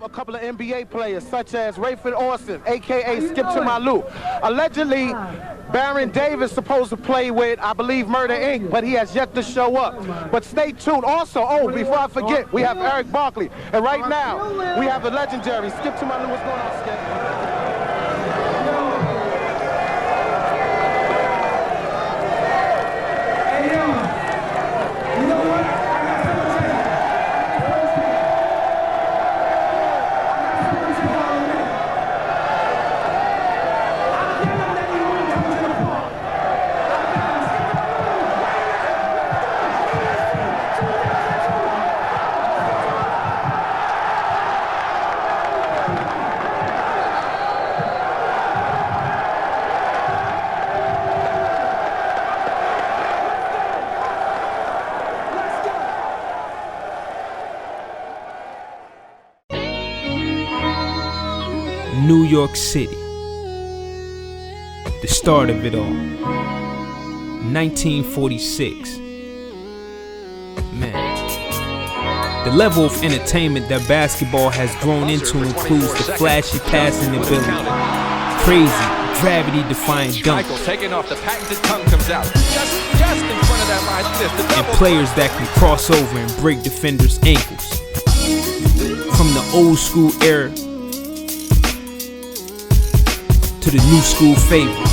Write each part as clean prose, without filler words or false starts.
a couple of NBA players, such as Rafer Alston, a.k.a. Skip to My Lou. Allegedly, Baron Davis supposed to play with, I believe, Murder Inc., but he has yet to show up. But stay tuned. Also, before I forget, we have Eric Barkley. And right now, we have the legendary Skip to My Lou. What's going on, Skip? New York City, the start of it all, 1946. Man, the level of entertainment that basketball has grown into includes the flashy passing ability, crazy, gravity-defying dunks, taking off, the patented tongue comes out, just in front of that line, and players that can cross over and break defenders' ankles. From the old school era to the new school favorite.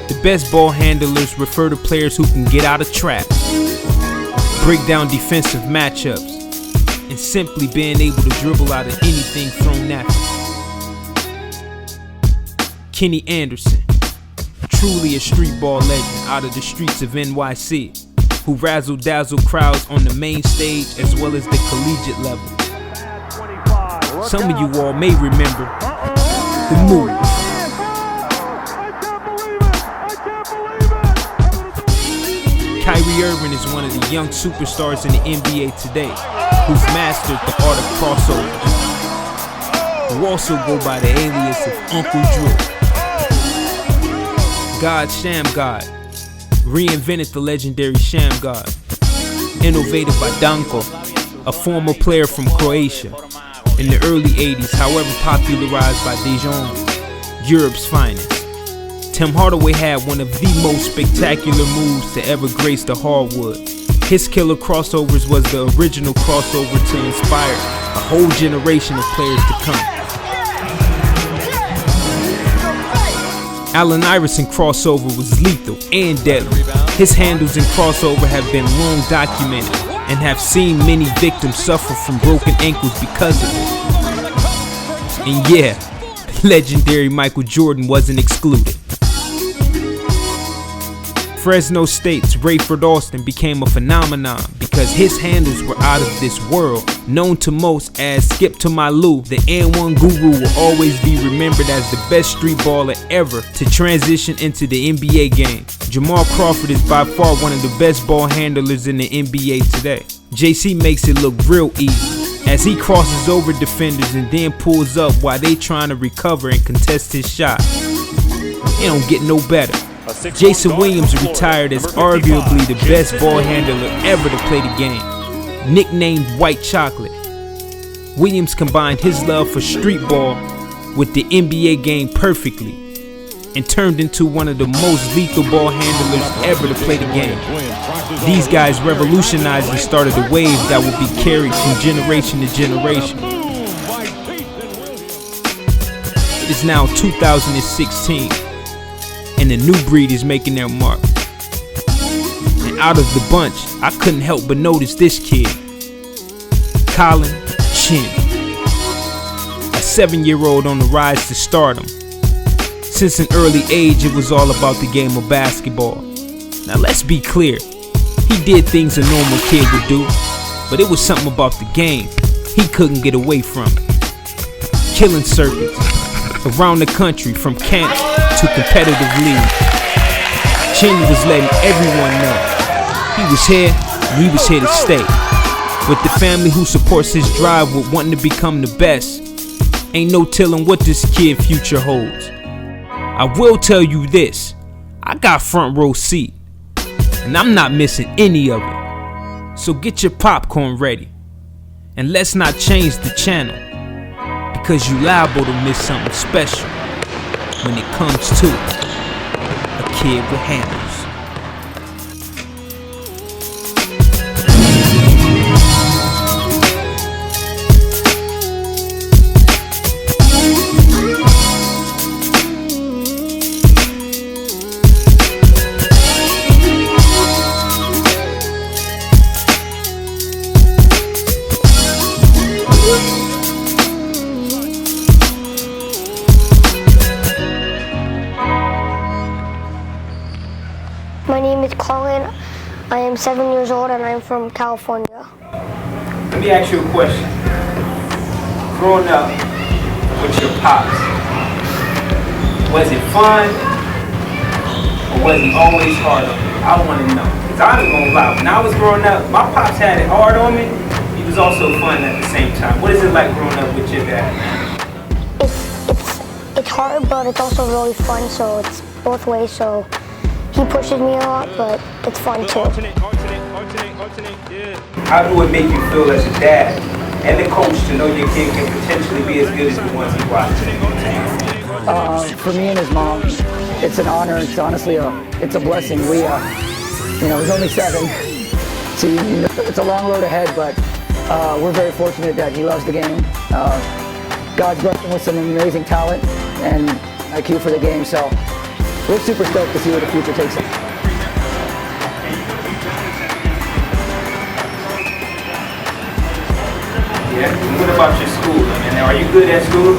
The best ball handlers refer to players who can get out of traps, break down defensive matchups, and simply being able to dribble out of anything thrown at them. Kenny Anderson, truly a street ball legend out of the streets of NYC, who razzle-dazzle crowds on the main stage as well as the collegiate level. Some of you all may remember the move. Kyrie Irving is one of the young superstars in the NBA today, who's mastered the art of crossovers, who also go by the alias of Uncle Drew. God Sham God reinvented the legendary Sham God, innovated by Danko, a former player from Croatia, in the early 80s, however popularized by Dijon, Europe's finest. Tim Hardaway had one of the most spectacular moves to ever grace the hardwood. His killer crossovers was the original crossover to inspire a whole generation of players to come. Allen Iverson crossover was lethal and deadly. His handles in crossover have been long documented and have seen many victims suffer from broken ankles because of it. And yeah, legendary Michael Jordan wasn't excluded. Fresno State's Rafer Alston became a phenomenon because his handles were out of this world. Known to most as Skip to My Lou, the N1 guru will always be remembered as the best street baller ever to transition into the NBA game. Jamal Crawford is by far one of the best ball handlers in the NBA today. JC makes it look real easy as he crosses over defenders and then pulls up while they trying to recover and contest his shot. It don't get no better. Jason Williams retired as arguably the best ball handler ever to play the game. Nicknamed White Chocolate, Williams combined his love for street ball with the NBA game perfectly and turned into one of the most lethal ball handlers ever to play the game. These guys revolutionized and started a wave that will be carried from generation to generation. It is now 2016. And the new breed is making their mark. And out of the bunch, I couldn't help but notice this kid, Collin Tjin, a 7-year-old on the rise to stardom. Since an early age, it was all about the game of basketball. Now let's be clear, he did things a normal kid would do, but it was something about the game he couldn't get away from. Killing circuits around the country from camp to competitive league. Tjin was letting everyone know he was here and he was here to stay. With the family who supports his drive with wanting to become the best, ain't no telling what this kid future holds. I will tell you this, I got front row seat and I'm not missing any of it. So get your popcorn ready and let's not change the channel. because you liable to miss something special when it comes to a kid with handles. My name is Collin. I am 7 years old and I'm from California. Let me ask you a question. Growing up with your pops, was it fun or was it always hard on you? I want to know. Because I ain't gonna lie, when I was growing up, my pops had it hard on me. He was also fun at the same time. What is it like growing up with your dad, man? It's hard, but it's also really fun, so it's both ways. So he pushes me a lot, but it's fun too. Alternate, yeah. How do it make you feel as a dad and the coach to know your kid can potentially be as good as the ones he watches? For me and his mom, it's an honor. It's honestly it's a blessing. We, he's only 7, so it's a long road ahead. But we're very fortunate that he loves the game. God's blessed him with some amazing talent and IQ for the game. So we're super stoked to see where the future takes us. Yeah. And what about your school? I mean, are you good at school?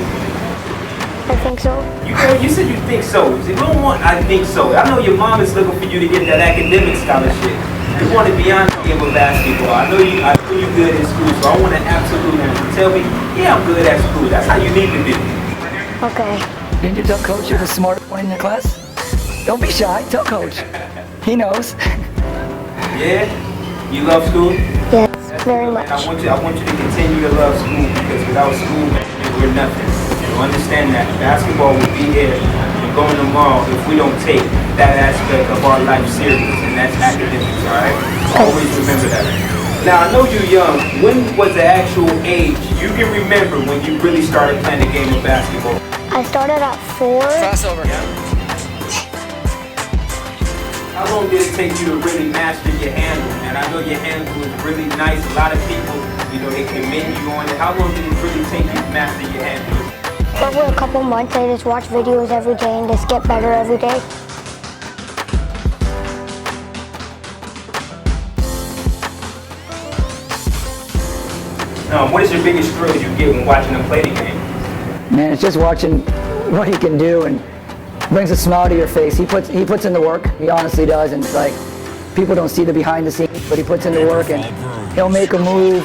I think so. You said you think so. You don't want, I think so. I know your mom is looking for you to get that academic scholarship. You want to be on the game of basketball. I know you're good in school, so I want to absolutely tell me, yeah, I'm good at school. That's how you need to be. Okay. Didn't you tell coach you're the smartest one in the class? Don't be shy. Tell coach. He knows. Yeah? You love school? Yes, very much. I want you to continue to love school, because without school, we're nothing. You understand that basketball will be here and going tomorrow if we don't take that aspect of our life serious, and that's academics, all right? Always remember that. Now, I know you're young. When was the actual age you can remember when you really started playing the game of basketball? I started at 4. Crossover. How long did it take you to really master your handle? And I know your handle is really nice. A lot of people, they commend you on it. How long did it really take you to master your handle? Over a couple months, I just watch videos every day and just get better every day. What is your biggest thrill you get when watching him play the game? Man, it's just watching what he can do and brings a smile to your face. He puts in the work. He honestly does, and it's like people don't see the behind the scenes, but he puts in the work, and he'll make a move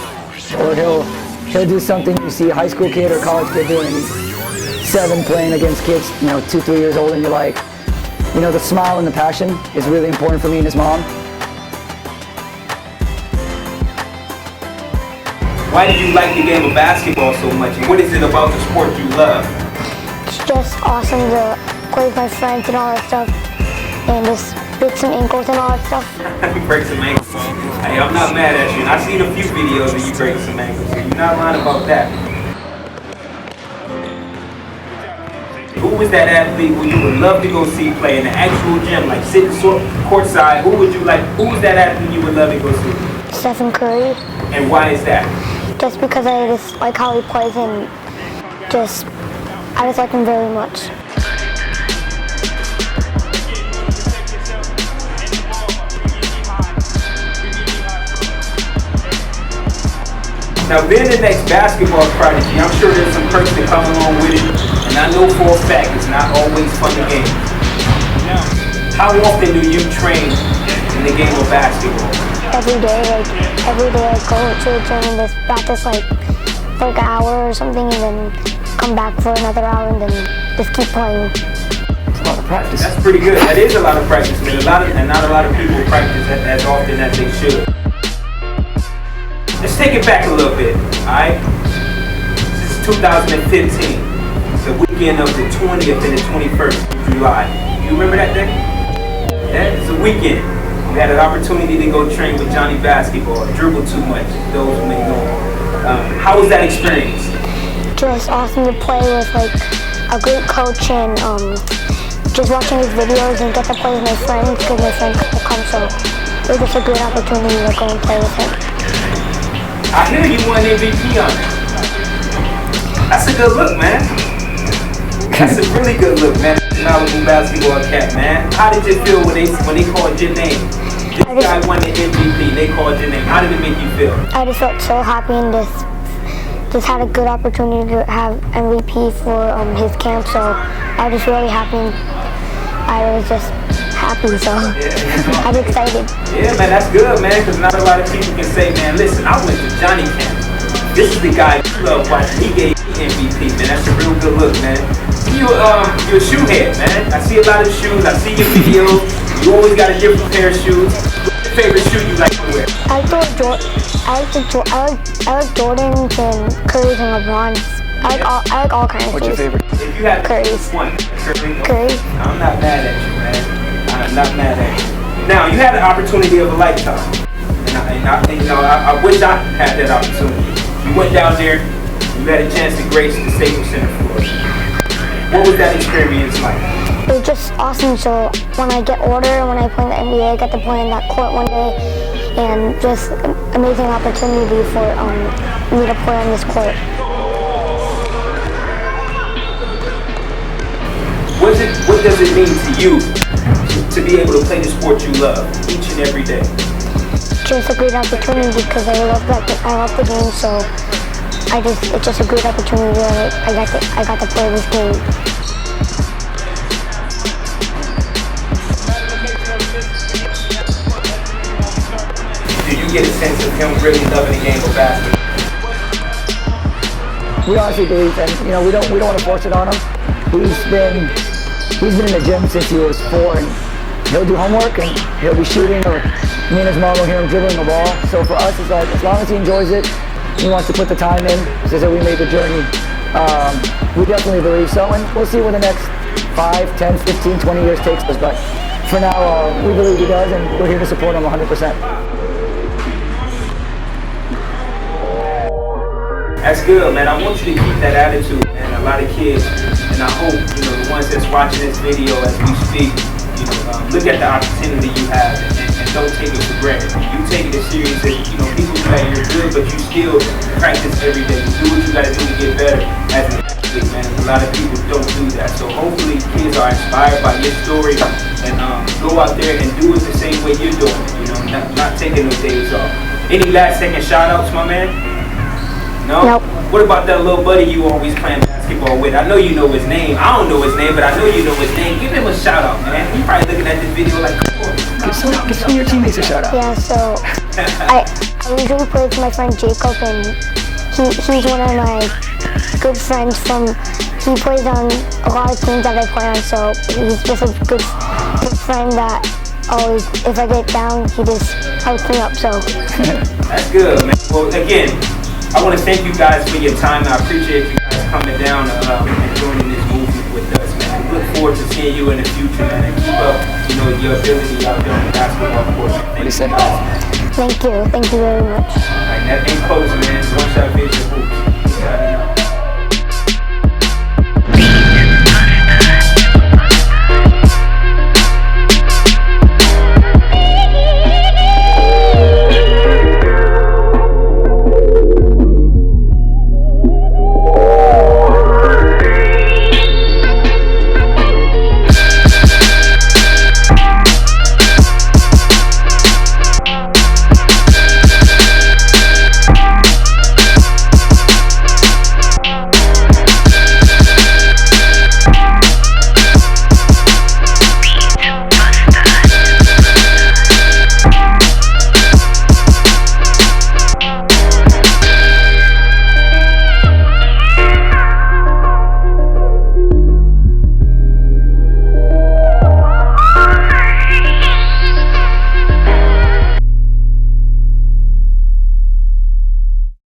or he'll do something you see a high school kid or college kid doing. He's 7 playing against kids, 2, 3 years old, and you're like, the smile and the passion is really important for me and his mom. Why do you like the game of basketball so much? And what is it about the sport you love? It's just awesome to play with my friends and all that stuff, and just break some ankles and all that stuff. Break some ankles. Hey, I'm not mad at you. I've seen a few videos of you breaking some ankles, so you're not lying about that. Who was that athlete who you would love to go see play in the actual gym, like sitting courtside? Who was that athlete you would love to go see? Stephen Curry. And why is that? Just because I just like how he plays, and I just like him very much. Now, being the next basketball prodigy, I'm sure there's some perks that come along with it, and I know for a fact it's not always fun games. How often do you train in the game of basketball? Every day I go to the gym and just practice like for an hour or something, and then come back for another hour, and then just keep playing. It's a lot of practice. That's pretty good. That is a lot of practice, man. Not a lot of people practice as often as they should. Let's take it back a little bit, alright? This is 2015. It's the weekend of the 20th and the 21st of July. You remember that day? Yeah, it's a weekend. We had an opportunity to go train with Johnny Basketball, dribble too much, those who may know. How was that experience? just awesome to play with like a great coach and just watching his videos and get to play with my friends because my friends got to come, so it was just a great opportunity to go and play with him. I hear you won MVP on it. That's a good look, man. That's a really good look, man. Malibu basketball cap, man. How did you feel when they called your name? This guy won the MVP. They called your name. How did it make you feel? I just felt so happy and just had a good opportunity to have MVP for his camp, so I was just really happy. And I was just happy, so I was excited. Yeah, man, that's good, man, because not a lot of people can say, man, listen, I went to Johnny camp. This is the guy you love watching. He gave me MVP, man. That's a real good look, man. You're a shoe head, man. I see a lot of shoes. I see your videos. You always got a different pair of shoes. What's your favorite shoe you like to wear? I like Jordans and Curry's and LeBron's. I like all kinds of shoes. What's your favorite? If you had Curry's. one, Curry. I'm not mad at you, man. I'm not mad at you. Now, you had the opportunity of a lifetime. And I wish I had that opportunity. You went down there, you had a chance to grace the Staples Center floor. What was that experience like? It was just awesome. So when I get older, when I play in the NBA, I get to play in that court one day, and just amazing opportunity for me to play on this court. What does it mean to you to be able to play the sport you love each and every day? Just a great opportunity because I love the game. So it's just a great opportunity. I got to play this game. Do you get a sense of him really loving the game of basketball? We honestly believe, and we don't want to force it on him. He's been in the gym since he was 4, and he'll do homework and he'll be shooting, or me and his mom will hear him dribbling the ball. So for us, it's like, as long as he enjoys it, he wants to put the time in, says that we made the journey. We definitely believe so, and we'll see where the next 5, 10, 15, 20 years takes us. But for now, we believe he does, and we're here to support him 100%. That's good, man. I want you to keep that attitude, man. A lot of kids, and I hope, the ones that's watching this video as we speak, look at the opportunity you have and don't take it for granted. You take it as serious as, people know that you're good, but you still practice every day. You do what you gotta do to get better as an athlete, man. A lot of people don't do that. So hopefully kids are inspired by your story and go out there and do it the same way you're doing it, not taking no days off. Any last second shout outs, my man? No? Nope. What about that little buddy you always playing basketball with? I know you know his name. I don't know his name, but I know you know his name. Give him a shout out, man. He's probably looking at this video like, come on. Give some of your teammates a shout out. Yeah, so I usually play with my friend Jacob, and he's one of my good friends he plays on a lot of teams that I play on, so he's just a good friend that always, if I get down, he just helps me up, so. That's good, man. Well, again, I want to thank you guys for your time. I appreciate you guys coming down and joining this movement with us, man. We look forward to seeing you in the future, man. And keep up, your ability out there on the basketball court. What do you say? Thank you very much. All right, that ain't closing, man. One shot vision.